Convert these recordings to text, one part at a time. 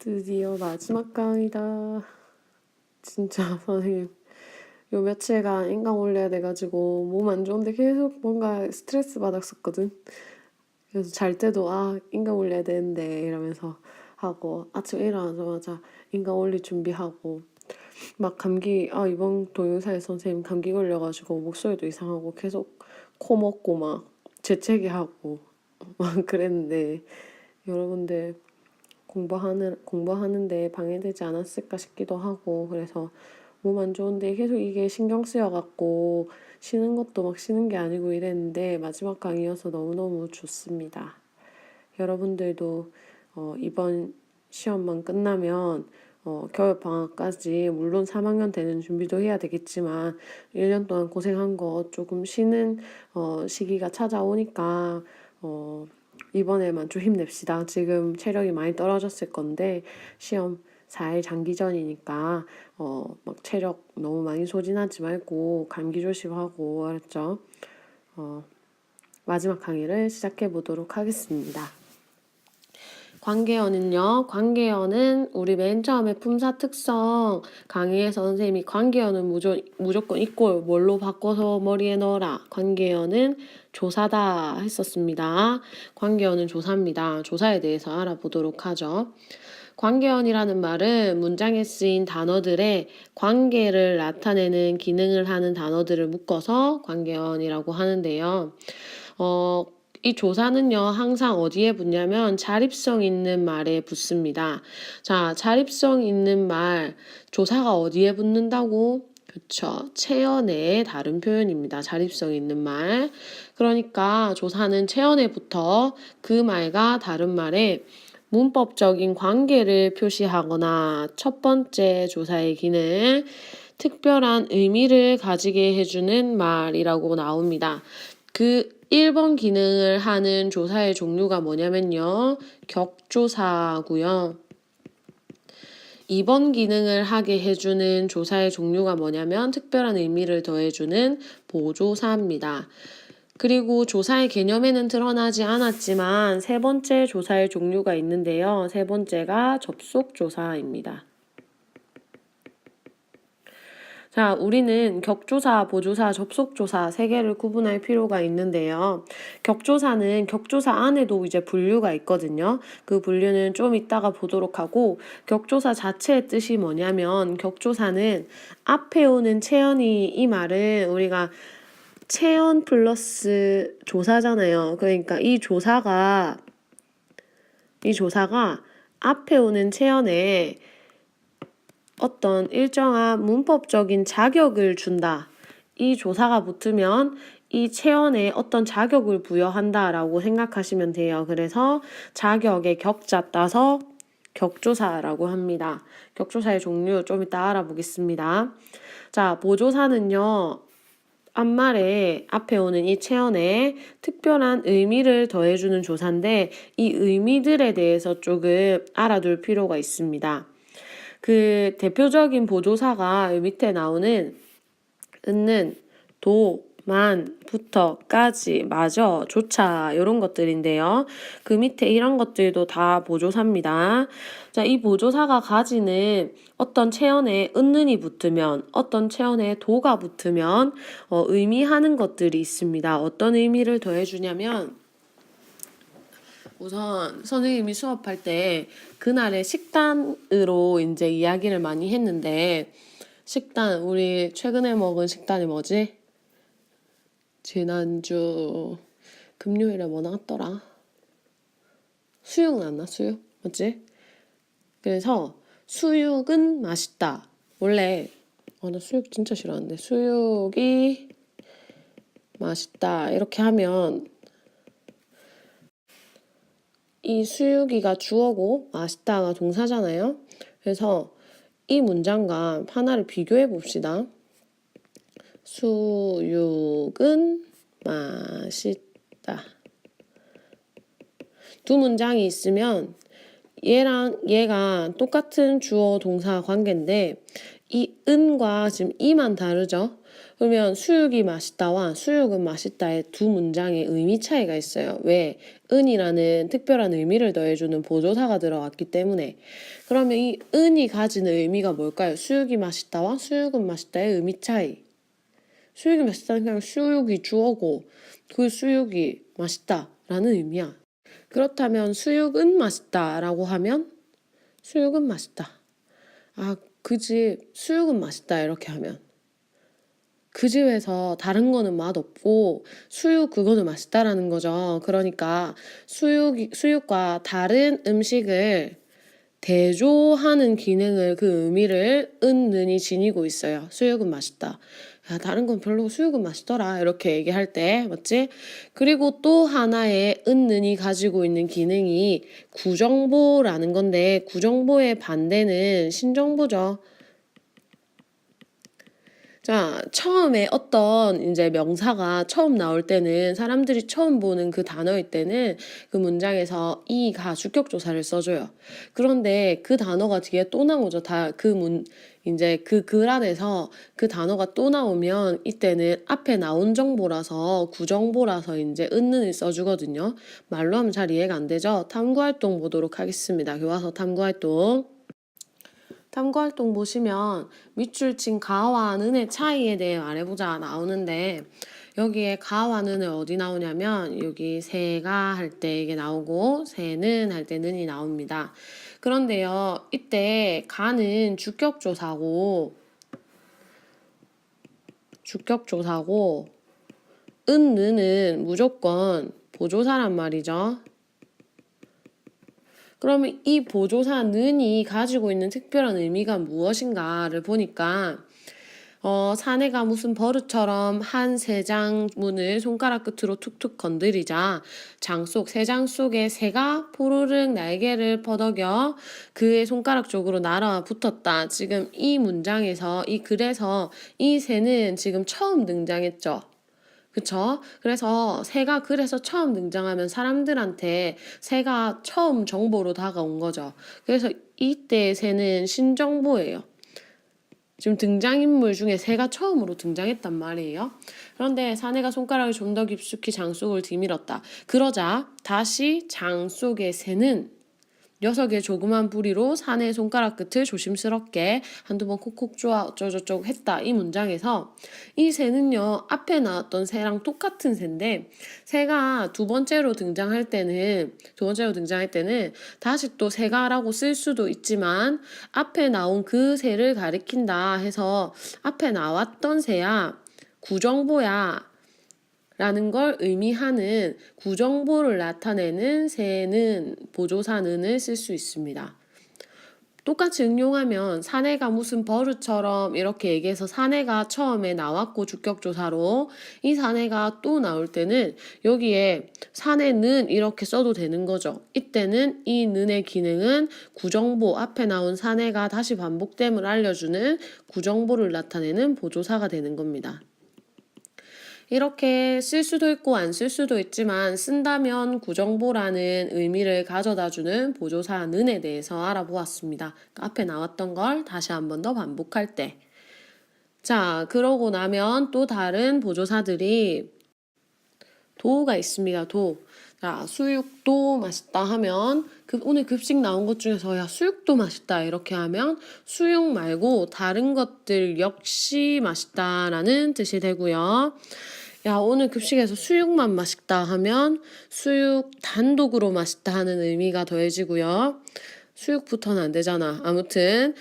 드디어 마지막 강의다. 진짜 선생님 요 며칠간 인강 올려야 돼가지고 몸 안 좋은데 계속 뭔가 스트레스 받았었거든. 그래서 잘 때도 인강 올려야 되는데 이러면서 하고 아침에 일어나자마자 인강 올릴 준비하고 막 감기 이번 동영상에 선생님 감기 걸려가지고 목소리도 이상하고 계속 코 먹고 막 재채기 하고 막 그랬는데 여러분들 공부하는데 방해되지 않았을까 싶기도 하고, 그래서 몸 안 좋은데 계속 이게 신경 쓰여갖고 쉬는 것도 막 쉬는 게 아니고 이랬는데 마지막 강의여서 너무너무 좋습니다. 여러분들도 이번 시험만 끝나면 겨울방학까지 물론 3학년 되는 준비도 해야 되겠지만 1년 동안 고생한 거 조금 쉬는 시기가 찾아오니까 이번에만 좀 힘냅시다. 지금 체력이 많이 떨어졌을 건데 시험 4일 장기전이니까 막 체력 너무 많이 소진하지 말고 감기 조심하고 알았죠? 마지막 강의를 시작해 보도록 하겠습니다. 관계어는요. 관계어는 우리 맨 처음에 품사 특성 강의에서 선생님이 관계어는 무조건 있고 뭘로 바꿔서 머리에 넣어라. 관계어는 조사다 했었습니다. 관계어는 조사입니다. 조사에 대해서 알아보도록 하죠. 관계어이라는 말은 문장에 쓰인 단어들의 관계를 나타내는 기능을 하는 단어들을 묶어서 관계어이라고 하는데요. 이 조사는요, 항상 어디에 붙냐면 자립성 있는 말에 붙습니다. 자, 자립성 있는 말, 조사가 어디에 붙는다고? 그쵸. 체언의 다른 표현입니다. 자립성 있는 말. 그러니까 조사는 체언에 붙어 그 말과 다른 말에 문법적인 관계를 표시하거나 첫 번째 조사의 기능, 특별한 의미를 가지게 해주는 말이라고 나옵니다. 그 1번 기능을 하는 조사의 종류가 뭐냐면요. 격조사고요. 2번 기능을 하게 해주는 조사의 종류가 뭐냐면 특별한 의미를 더해주는 보조사입니다. 그리고 조사의 개념에는 드러나지 않았지만 세 번째 조사의 종류가 있는데요. 세 번째가 접속조사입니다. 자, 우리는 격조사, 보조사, 접속조사 세 개를 구분할 필요가 있는데요. 격조사는 격조사 안에도 이제 분류가 있거든요. 그 분류는 좀 이따가 보도록 하고, 격조사 자체의 뜻이 뭐냐면 격조사는 앞에 오는 체언이 이 말은 우리가 체언 플러스 조사잖아요. 그러니까 이 조사가 앞에 오는 체언에 어떤 일정한 문법적인 자격을 준다. 이 조사가 붙으면 이 체언에 어떤 자격을 부여한다라고 생각하시면 돼요. 그래서 자격의 격자 따서 격조사라고 합니다. 격조사의 종류 좀 이따 알아보겠습니다. 자, 보조사는요. 앞말에 앞에 오는 이 체언에 특별한 의미를 더해주는 조사인데 이 의미들에 대해서 조금 알아둘 필요가 있습니다. 그 대표적인 보조사가 밑에 나오는 은는, 도, 만, 부터, 까지, 마저, 조차 이런 것들인데요. 그 밑에 이런 것들도 다 보조사입니다. 자, 이 보조사가 가지는 어떤 체언에 은는이 붙으면 어떤 체언에 도가 붙으면 의미하는 것들이 있습니다. 어떤 의미를 더해주냐면 우선 선생님이 수업할 때 그날의 식단으로 이제 이야기를 많이 했는데 식단, 우리 최근에 먹은 식단이 뭐지? 지난주 금요일에 뭐 나왔더라? 수육 나왔나? 수육? 맞지? 그래서 수육은 맛있다. 원래 나 수육 진짜 싫어하는데 수육이 맛있다 이렇게 하면 이 수육이가 주어고 맛있다가 동사잖아요. 그래서 이 문장과 하나를 비교해 봅시다. 수육은 맛있다. 두 문장이 있으면 얘랑 얘가 똑같은 주어 동사 관계인데 이 은과 지금 이만 다르죠? 그러면 수육이 맛있다와 수육은 맛있다의 두 문장의 의미 차이가 있어요. 왜? 은이라는 특별한 의미를 더해주는 보조사가 들어갔기 때문에. 그러면 이 은이 가지는 의미가 뭘까요? 수육이 맛있다와 수육은 맛있다의 의미 차이. 수육이 맛있다는 그냥 수육이 주어고 그 수육이 맛있다라는 의미야. 그렇다면 수육은 맛있다라고 하면 수육은 맛있다. 아, 그 집 수육은 맛있다 이렇게 하면 그 집에서 다른 거는 맛없고 수육 그거는 맛있다라는 거죠. 그러니까 수육과 다른 음식을 대조하는 기능을 그 의미를 은는이 지니고 있어요. 수육은 맛있다. 야, 다른 건 별로 수육은 맛있더라. 이렇게 얘기할 때, 맞지? 그리고 또 하나의 은는이 가지고 있는 기능이 구정보라는 건데, 구정보의 반대는 신정보죠. 자, 처음에 어떤 이제 명사가 처음 나올 때는 사람들이 처음 보는 그 단어일 때는 그 문장에서 이가 주격조사를 써줘요. 그런데 그 단어가 뒤에 또 나오죠. 이제 그 글 안에서 그 단어가 또 나오면 이때는 앞에 나온 정보라서 구정보라서 이제 은는을 써주거든요. 말로 하면 잘 이해가 안 되죠? 탐구활동 보도록 하겠습니다. 교과서 탐구활동. 탐구활동 보시면 밑줄 친 가와 는의 차이에 대해 말해보자 나오는데 여기에 가와 는은 어디 나오냐면 여기 새가 할 때 이게 나오고 새는 할 때 는이 나옵니다. 그런데요 이때 가는 주격조사고 은는 무조건 보조사란 말이죠. 그러면 이 보조사 는이 가지고 있는 특별한 의미가 무엇인가를 보니까 사내가 무슨 버릇처럼 한 세 장 문을 손가락 끝으로 툭툭 건드리자 세 장 속에 새가 포르륵 날개를 퍼덕여 그의 손가락 쪽으로 날아 붙었다. 지금 이 문장에서 이 글에서 이 새는 지금 처음 등장했죠. 그쵸? 그래서 새가 글에서 처음 등장하면 사람들한테 새가 처음 정보로 다가온 거죠. 그래서 이때 새는 신정보예요. 지금 등장인물 중에 새가 처음으로 등장했단 말이에요. 그런데 사내가 손가락을 좀 더 깊숙이 장 속을 디밀었다. 그러자 다시 장 속의 새는 녀석의 조그만 부리로 사내의 손가락 끝을 조심스럽게 한두 번 콕콕 쪼아 어쩌저쩌고 했다. 이 문장에서 이 새는요 앞에 나왔던 새랑 똑같은 새인데 새가 두 번째로 등장할 때는 다시 또 새가라고 쓸 수도 있지만 앞에 나온 그 새를 가리킨다 해서 앞에 나왔던 새야 구정보야 라는 걸 의미하는 구정보를 나타내는 새는 보조사는을 쓸 수 있습니다. 똑같이 응용하면 사내가 무슨 버릇처럼 이렇게 얘기해서 사내가 처음에 나왔고 주격조사로 이 사내가 또 나올 때는 여기에 사내는 이렇게 써도 되는 거죠. 이때는 이 는의 기능은 구정보 앞에 나온 사내가 다시 반복됨을 알려주는 구정보를 나타내는 보조사가 되는 겁니다. 이렇게 쓸 수도 있고 안 쓸 수도 있지만 쓴다면 구정보라는 의미를 가져다주는 보조사 는에 대해서 알아보았습니다. 앞에 나왔던 걸 다시 한 번 더 반복할 때. 자, 그러고 나면 또 다른 보조사들이 도가 있습니다. 도. 자, 수육도 맛있다 하면 오늘 급식 나온 것 중에서 야 수육도 맛있다 이렇게 하면 수육 말고 다른 것들 역시 맛있다라는 뜻이 되고요. 야 오늘 급식에서 수육만 맛있다 하면 수육 단독으로 맛있다 하는 의미가 더해지고요. 수육부터는 안 되잖아. 아무튼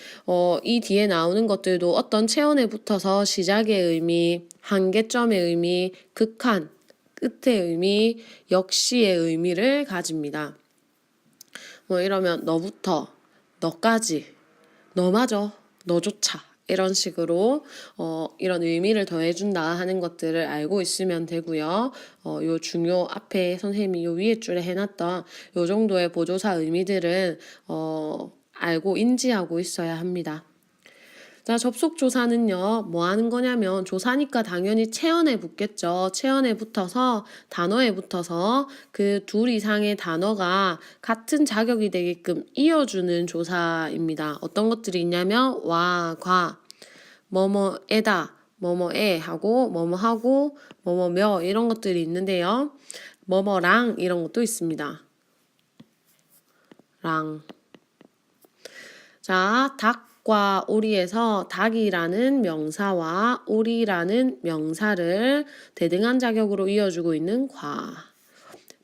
이 뒤에 나오는 것들도 어떤 체온에 붙어서 시작의 의미, 한계점의 의미, 극한, 끝의 의미, 역시의 의미를 가집니다. 뭐 이러면 너부터, 너까지, 너마저, 너조차 이런 식으로 이런 의미를 더해준다 하는 것들을 알고 있으면 되고요. 요 중요 앞에 선생님이 요 위에 줄에 해놨던 요 정도의 보조사 의미들은 알고 인지하고 있어야 합니다. 자, 접속조사는요, 뭐 하는 거냐면, 조사니까 당연히 체언에 붙겠죠. 체언에 붙어서, 단어에 붙어서 그 둘 이상의 단어가 같은 자격이 되게끔 이어주는 조사입니다. 어떤 것들이 있냐면, 와, 과. 뭐뭐에다, 뭐뭐에 하고 뭐뭐하고 뭐뭐며 이런 것들이 있는데요. 뭐뭐랑 이런 것도 있습니다. 랑. 자, 닭과 오리에서 닭이라는 명사와 오리라는 명사를 대등한 자격으로 이어주고 있는 과.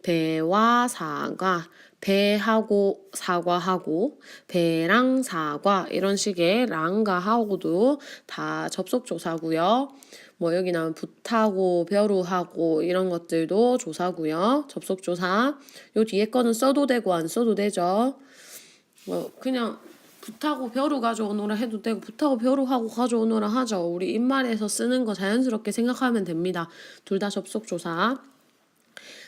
배와 사과, 배하고 사과하고 배랑 사과 이런 식의 랑과 하고도 다 접속조사고요. 뭐 여기 나온 붓하고 벼루하고 이런 것들도 조사고요. 접속조사. 요 뒤에 거는 써도 되고 안 써도 되죠. 뭐 그냥 붓하고 벼루 가져오너라 해도 되고 붓하고 벼루하고 가져오너라 하죠. 우리 입말에서 쓰는 거 자연스럽게 생각하면 됩니다. 둘 다 접속조사.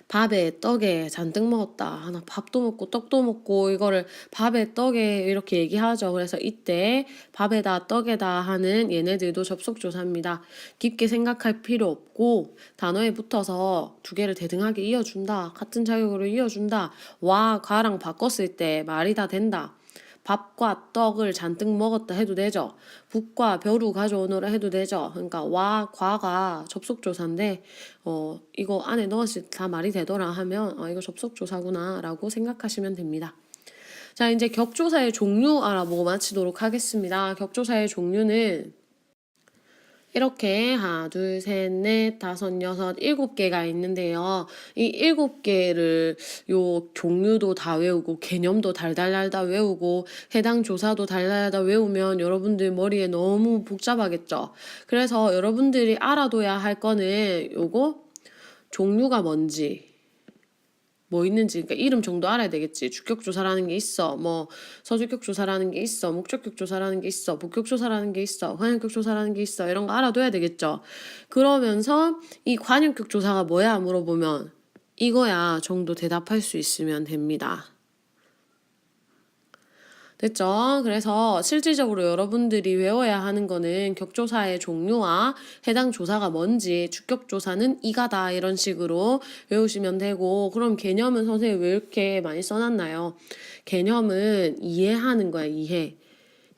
밥에 떡에 잔뜩 먹었다. 하나 밥도 먹고 떡도 먹고 이거를 밥에 떡에 이렇게 얘기하죠. 그래서 이때 밥에다 떡에다 하는 얘네들도 접속조사입니다. 깊게 생각할 필요 없고 단어에 붙어서 두 개를 대등하게 이어준다. 같은 자격으로 이어준다. 와, 과랑 바꿨을 때 말이 다 된다. 밥과 떡을 잔뜩 먹었다 해도 되죠. 붓과 벼루 가져오너라 해도 되죠. 그러니까 와, 과가 접속조사인데 이거 안에 넣었을 때 다 말이 되더라 하면 이거 접속조사구나 라고 생각하시면 됩니다. 자, 이제 격조사의 종류 알아보고 마치도록 하겠습니다. 격조사의 종류는 이렇게 하나, 둘, 셋, 넷, 다섯, 여섯, 7개가 있는데요. 이 7개를 요 종류도 다 외우고 개념도 달달달달 외우고 해당 조사도 달달달달 외우면 여러분들 머리에 너무 복잡하겠죠. 그래서 여러분들이 알아둬야 할 거는 요거 종류가 뭔지 뭐 있는지, 그러니까 이름 정도 알아야 되겠지. 주격조사라는 게 있어. 뭐 서주격조사라는 게 있어. 목적격조사라는 게 있어. 복격조사라는 게 있어. 관용격조사라는 게 있어. 이런 거 알아둬야 되겠죠. 그러면서 이 관용격조사가 뭐야 물어보면 이거야 정도 대답할 수 있으면 됩니다. 됐죠? 그래서 실질적으로 여러분들이 외워야 하는 거는 격조사의 종류와 해당 조사가 뭔지, 주격조사는 이가다 이런 식으로 외우시면 되고, 그럼 개념은 선생님 왜 이렇게 많이 써놨나요? 개념은 이해하는 거야, 이해.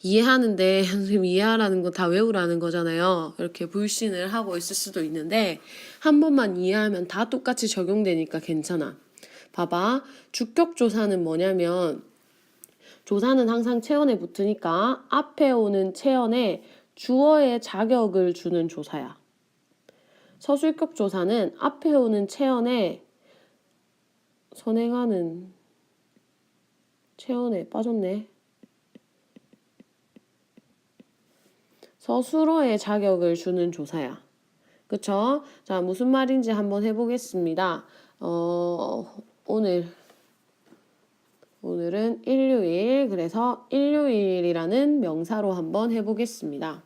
이해하는데 선생님 이해하라는 거 다 외우라는 거잖아요. 이렇게 불신을 하고 있을 수도 있는데 한 번만 이해하면 다 똑같이 적용되니까 괜찮아. 봐봐. 주격조사는 뭐냐면 조사는 항상 체언에 붙으니까 앞에 오는 체언에 주어의 자격을 주는 조사야. 서술격 조사는 앞에 오는 체언에 선행하는 체언에 빠졌네. 서술어의 자격을 주는 조사야. 그쵸? 자, 무슨 말인지 한번 해보겠습니다. 오늘은 일요일, 그래서 일요일이라는 명사로 한번 해보겠습니다.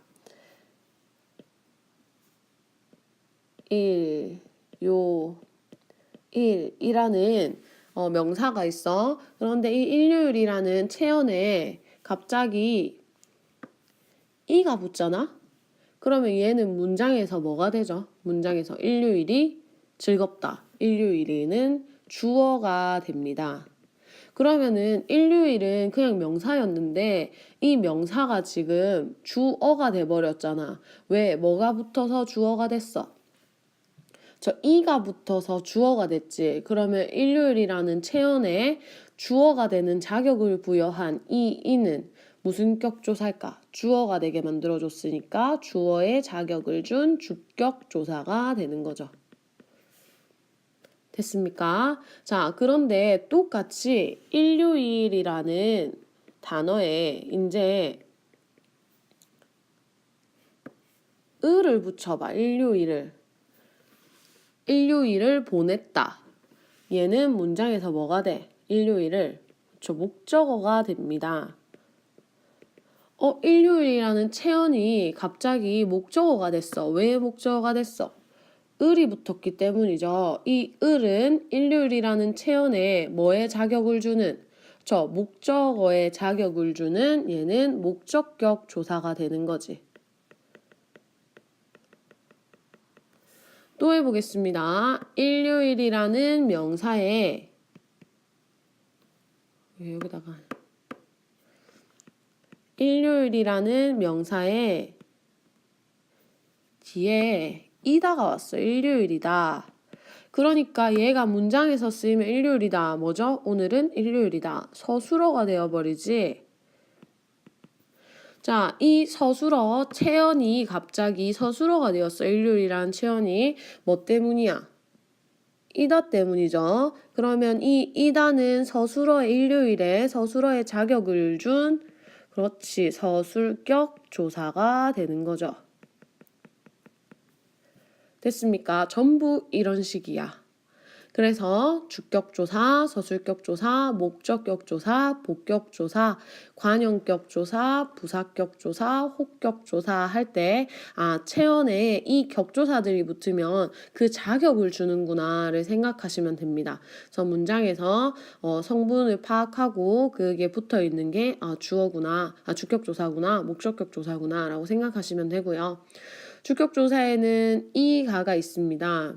일이라는 명사가 있어. 그런데 이 일요일이라는 체언에 갑자기 이가 붙잖아? 그러면 얘는 문장에서 뭐가 되죠? 문장에서 일요일이 즐겁다. 일요일에는 주어가 됩니다. 그러면은 일요일은 그냥 명사였는데 이 명사가 지금 주어가 돼버렸잖아. 왜? 뭐가 붙어서 주어가 됐어? 저 이가 붙어서 주어가 됐지. 그러면 일요일이라는 체언에 주어가 되는 자격을 부여한 이는 무슨 격조사일까? 주어가 되게 만들어줬으니까 주어의 자격을 준 주격조사가 되는 거죠. 됐습니까? 자, 그런데 똑같이 일요일이라는 단어에 이제 을을 붙여봐. 일요일을 보냈다. 얘는 문장에서 뭐가 돼? 일요일을 목적어가 됩니다. 일요일이라는 체언이 갑자기 목적어가 됐어. 왜 목적어가 됐어? 을이 붙었기 때문이죠. 이 을은 일요일이라는 체언에 뭐의 자격을 주는? 목적어의 자격을 주는 얘는 목적격 조사가 되는 거지. 또 해보겠습니다. 일요일이라는 명사에 일요일이라는 명사에 뒤에 이다가 왔어. 일요일이다. 그러니까 얘가 문장에서 쓰이면 일요일이다. 뭐죠? 오늘은 일요일이다. 서술어가 되어버리지. 자, 이 서술어 채연이 갑자기 서술어가 되었어. 일요일이란 채연이 뭐 때문이야? 이다 때문이죠. 그러면 이 이다는 서술어의 일요일에 서술어의 자격을 준 그렇지 서술격 조사가 되는 거죠. 됐습니까? 전부 이런 식이야. 그래서 주격조사, 서술격조사, 목적격조사, 복격조사, 관용격조사, 부사격조사, 혹격조사 할 때 채연에 이 격조사들이 붙으면 그 자격을 주는구나를 생각하시면 됩니다. 그래서 문장에서 성분을 파악하고 그게 붙어있는 게 주어구나, 주격조사구나, 목적격조사구나 라고 생각하시면 되고요. 주격조사에는 이 가가 있습니다.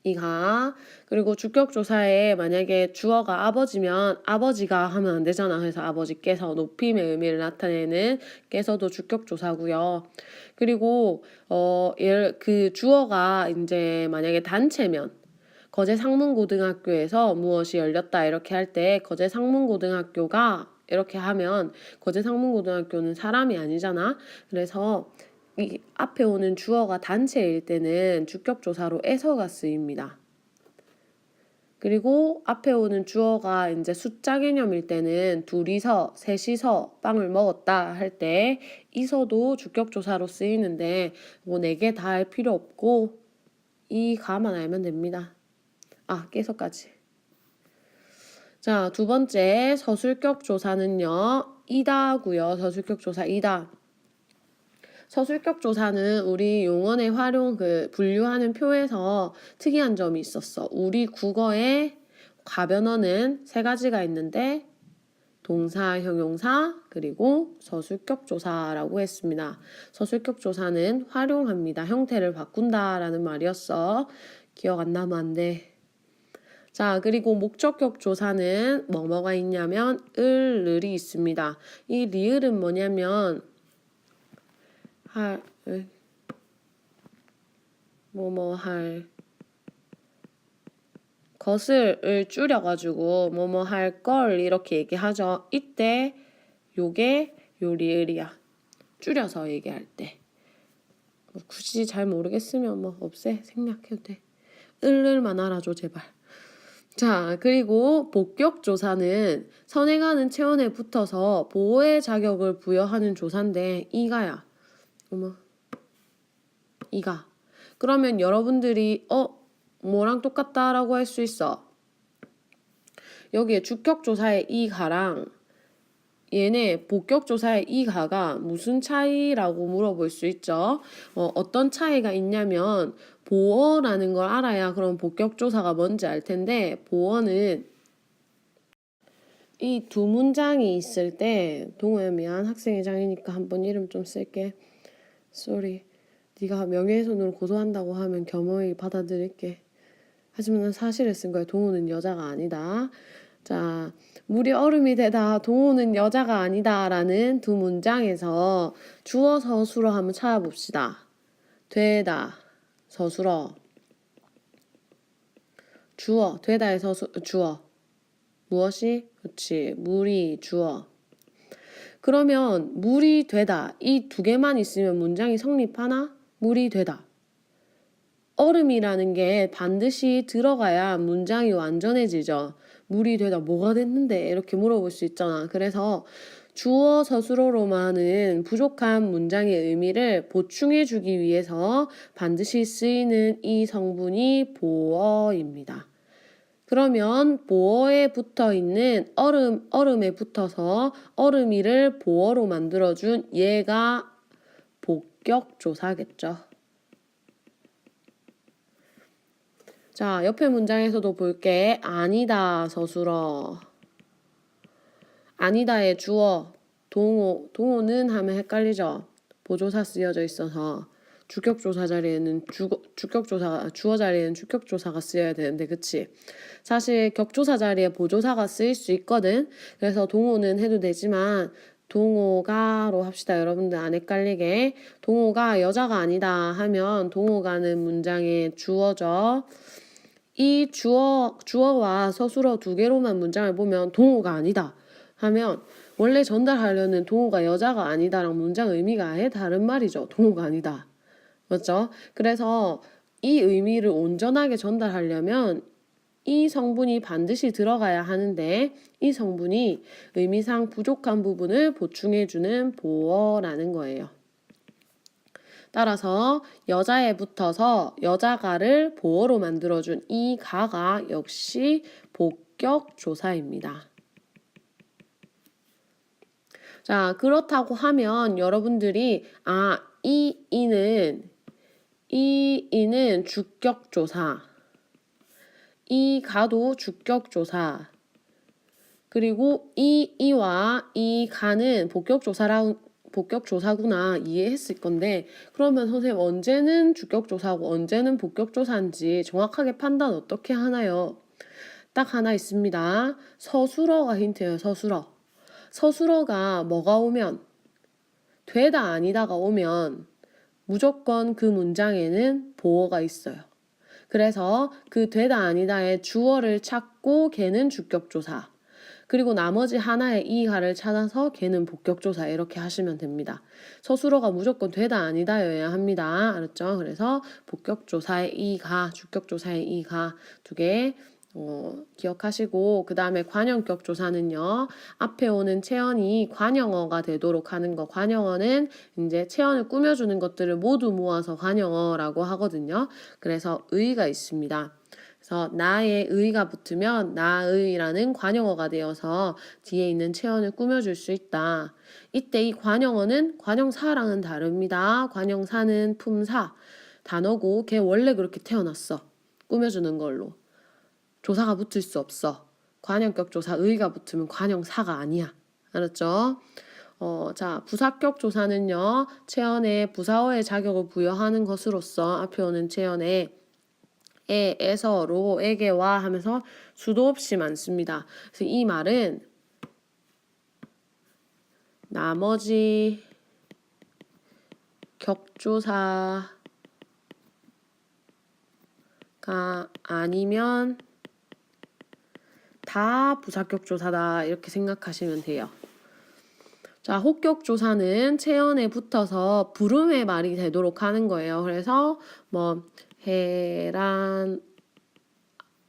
이가 그리고 주격조사에 만약에 주어가 아버지면 아버지가 하면 안 되잖아. 그래서 아버지께서 높임의 의미를 나타내는 께서도 주격조사고요. 그리고 그 주어가 이제 만약에 단체면 거제 상문고등학교에서 무엇이 열렸다 이렇게 할 때 거제 상문고등학교가 이렇게 하면 거제 상문고등학교는 사람이 아니잖아. 그래서 이 앞에 오는 주어가 단체일 때는 주격조사로 에서가 쓰입니다. 그리고 앞에 오는 주어가 이제 숫자 개념일 때는 둘이서, 셋이서 빵을 먹었다 할 때 이서도 주격조사로 쓰이는데 뭐 4개 다 할 필요 없고 이 가만 알면 됩니다. 깨서까지. 자, 두 번째 서술격 조사는요. 이다고요. 서술격 조사 이다. 서술격 조사는 우리 용언의 활용 분류하는 표에서 특이한 점이 있었어. 우리 국어의 가변어는 3가지가 있는데 동사, 형용사, 그리고 서술격 조사라고 했습니다. 서술격 조사는 활용합니다. 형태를 바꾼다라는 말이었어. 기억 안 나면 안 돼. 자, 그리고 목적격 조사는 뭐가 있냐면 을이 있습니다. 이 리을은 뭐냐면 할 것을 줄여가지고 할 걸 이렇게 얘기하죠. 이때 요게 요 리을이야. 줄여서 얘기할 때. 굳이 잘 모르겠으면 없애 생략해도 돼. 을만 알아줘 제발. 자, 그리고 복격조사는 선행하는 체온에 붙어서 보호의 자격을 부여하는 조사인데 이가야. 이가. 그러면 여러분들이 뭐랑 똑같다라고 할 수 있어. 여기에 주격조사의 이 가랑 얘네 복격조사의 이 가가 무슨 차이라고 물어볼 수 있죠. 어떤 차이가 있냐면 보어라는 걸 알아야 그럼 복격조사가 뭔지 알 텐데 보어는 이 두 문장이 있을 때 동호야 미안 학생회장이니까 한번 이름 좀 쓸게. 쏘리. 네가 명예훼손으로 고소한다고 하면 겸허히 받아들일게. 하지만 난 사실을 쓴 거야. 동호는 여자가 아니다. 자, 물이 얼음이 되다. 동호는 여자가 아니다. 라는 두 문장에서 주어 서술어 한번 찾아봅시다. 되다 서술어 주어 되다의 주어 무엇이? 그렇지. 물이 주어. 그러면 물이 되다 이 2개만 있으면 문장이 성립하나? 물이 되다. 얼음이라는 게 반드시 들어가야 문장이 완전해지죠. 물이 되다 뭐가 됐는데 이렇게 물어볼 수 있잖아. 그래서 주어 서술어로만은 부족한 문장의 의미를 보충해 주기 위해서 반드시 쓰이는 이 성분이 보어입니다. 그러면 보어에 붙어있는 얼음에 붙어서 얼음이를 보어로 만들어준 얘가 복격조사겠죠. 자, 옆에 문장에서도 볼게. 아니다 서술어. 아니다의 주어 동호. 동호는 하면 헷갈리죠. 보조사 쓰여져 있어서 주격조사 자리에는 주어 자리에는 주격조사가 쓰여야 되는데 그치? 사실 격조사 자리에 보조사가 쓰일 수 있거든. 그래서 동호는 해도 되지만 동호가로 합시다. 여러분들 안 헷갈리게. 동호가 여자가 아니다 하면 동호가는 문장의 주어죠. 이 주어와 서술어 두 개로만 문장을 보면 동호가 아니다 하면 원래 전달하려는 동호가 여자가 아니다랑 문장 의미가 아예 다른 말이죠. 동호가 아니다. 맞죠? 그래서 이 의미를 온전하게 전달하려면 이 성분이 반드시 들어가야 하는데 이 성분이 의미상 부족한 부분을 보충해주는 보어라는 거예요. 따라서 여자에 붙어서 여자가를 보어로 만들어준 이 가가 역시 복격 조사입니다. 자, 그렇다고 하면 여러분들이 이 이는 주격 조사, 이 가도 주격 조사, 그리고 이와 이 가는 복격 조사구나 이해했을 건데, 그러면 선생님 언제는 주격조사고 언제는 복격조사인지 정확하게 판단 어떻게 하나요? 딱 하나 있습니다. 서술어가 힌트예요. 서술어가 뭐가 오면, 되다 아니다가 오면 무조건 그 문장에는 보어가 있어요. 그래서 그 되다 아니다의 주어를 찾고 걔는 주격조사, 그리고 나머지 하나의 이 가를 찾아서 걔는 복격조사 이렇게 하시면 됩니다. 서술어가 무조건 되다 아니다여야 합니다. 알았죠? 그래서 복격조사의 이 가, 주격조사의 이 가 두 개 기억하시고, 그 다음에 관형격 조사는요. 앞에 오는 체언이 관형어가 되도록 하는 거. 관형어는 이제 체언을 꾸며주는 것들을 모두 모아서 관형어라고 하거든요. 그래서 의가 있습니다. 그래서 나의 의가 붙으면 나의라는 관형어가 되어서 뒤에 있는 체언을 꾸며줄 수 있다. 이때 이 관형어는 관형사랑은 다릅니다. 관형사는 품사 단어고 걔 원래 그렇게 태어났어. 꾸며주는 걸로. 조사가 붙을 수 없어. 관형격 조사 의가 붙으면 관형사가 아니야. 알았죠? 자, 부사격 조사는요. 체언에 부사어의 자격을 부여하는 것으로서 앞에 오는 체언에 에서, 로, 에게, 와 하면서 수도 없이 많습니다. 그래서 이 말은 나머지 격조사가 아니면 다 부사격 조사다 이렇게 생각하시면 돼요. 자, 혹격 조사는 체언에 붙어서 부름의 말이 되도록 하는 거예요. 그래서 뭐 해란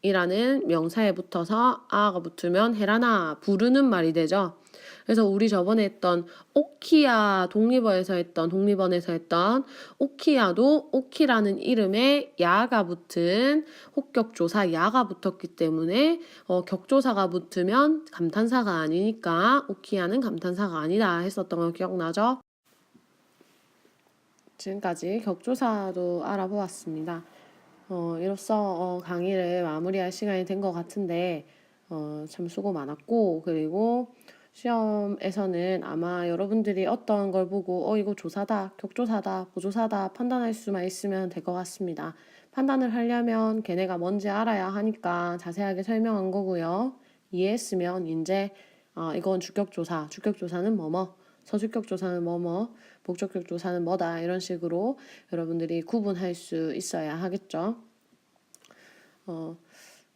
이라는 명사에 붙어서 아가 붙으면 해라나 부르는 말이 되죠. 그래서 우리 저번에 했던 오키야 독립어에서 했던 오키야도 오키라는 이름에 야가 붙은 혹격조사 야가 붙었기 때문에 격조사가 붙으면 감탄사가 아니니까 오키야는 감탄사가 아니다 했었던 거 기억나죠? 지금까지 격조사도 알아보았습니다. 이로써 강의를 마무리할 시간이 된 것 같은데 참 수고 많았고, 그리고 시험에서는 아마 여러분들이 어떤 걸 보고 이거 조사다, 격조사다, 보조사다 판단할 수만 있으면 될 것 같습니다. 판단을 하려면 걔네가 뭔지 알아야 하니까 자세하게 설명한 거고요. 이해했으면 이제 이건 주격조사, 주격조사는 뭐뭐, 서주격조사는 뭐뭐, 목적격조사는 뭐다 이런 식으로 여러분들이 구분할 수 있어야 하겠죠.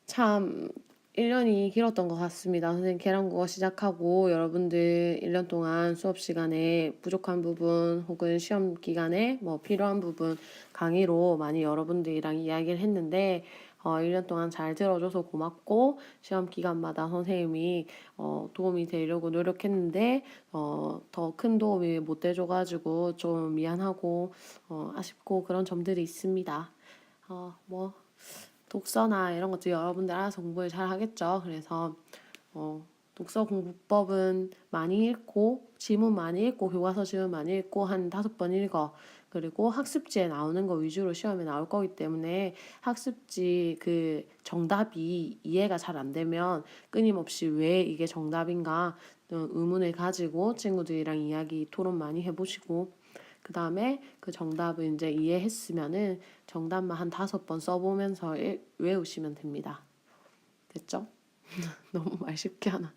참 1년이 길었던 것 같습니다. 선생님 계량국어 시작하고 여러분들 1년 동안 수업 시간에 부족한 부분 혹은 시험 기간에 뭐 필요한 부분 강의로 많이 여러분들이랑 이야기를 했는데 1년 동안 잘 들어줘서 고맙고, 시험 기간마다 선생님이 도움이 되려고 노력했는데 더 큰 도움이 못 돼줘가지고 좀 미안하고 아쉽고 그런 점들이 있습니다. 뭐 독서나 이런 것들 여러분들 알아서 공부를 잘 하겠죠. 그래서 독서 공부법은 많이 읽고 지문 많이 읽고 교과서 지문 많이 읽고 한 5번 읽어. 그리고 학습지에 나오는 거 위주로 시험에 나올 거기 때문에 학습지 그 정답이 이해가 잘 안 되면 끊임없이 왜 이게 정답인가 의문을 가지고 친구들이랑 이야기 토론 많이 해보시고, 그 다음에 그 정답을 이제 이해했으면은 정답만 한 5번 써보면서 외우시면 됩니다. 됐죠? 너무 말 쉽게 하나.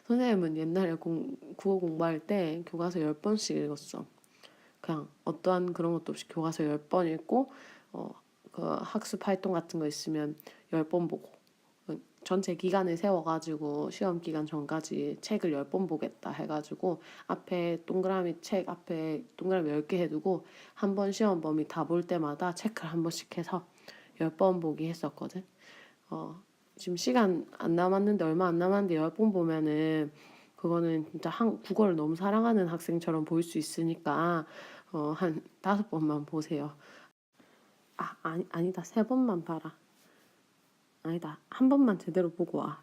선생님은 옛날에 국어 공부할 때 교과서 10번씩 읽었어. 그냥 어떠한 그런 것도 없이 교과서 10번 읽고 그 학습 활동 같은 거 있으면 10번 보고 전체 기간을 세워가지고 시험 기간 전까지 책을 10번 보겠다 해가지고 앞에 동그라미 책 앞에 동그라미 10개 해두고 한 번 시험 범위 다 볼 때마다 체크를 한 번씩 해서 10번 보기 했었거든. 지금 시간 안 남았는데 얼마 안 남았는데 10번 보면은 그거는 진짜 국어를 너무 사랑하는 학생처럼 보일 수 있으니까 한 5번만 보세요. 아니다. 3번만 봐라. 아니다. 한 번만 제대로 보고 와.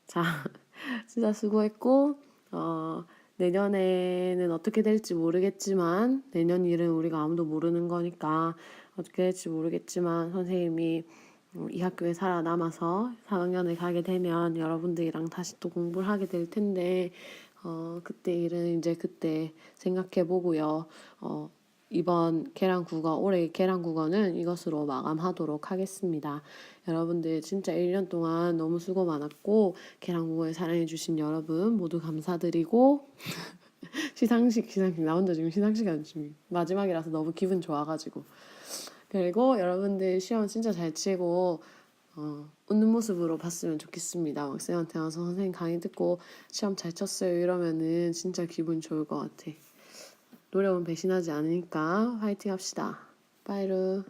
자, 진짜 수고했고 내년에는 어떻게 될지 모르겠지만 내년 일은 우리가 아무도 모르는 거니까 어떻게 될지 모르겠지만 선생님이 이 학교에 살아남아서 4학년을 가게 되면 여러분들이랑 다시 또 공부를 하게 될 텐데 그때 일은 이제 그때 생각해 보고요. 이번 계량국어, 올해 계량국어는 이것으로 마감하도록 하겠습니다. 여러분들 진짜 1년 동안 너무 수고 많았고 계량국어에 사랑해주신 여러분 모두 감사드리고 시상식 나 혼자 지금 시상식 하는 중이 마지막이라서 너무 기분 좋아가지고 그리고 여러분들 시험 진짜 잘 치고 웃는 모습으로 봤으면 좋겠습니다. 막쌤한테 와서 선생님 강의 듣고 시험 잘 쳤어요 이러면은 진짜 기분 좋을 것 같아. 노력은 배신하지 않으니까 화이팅 합시다. 빠이루.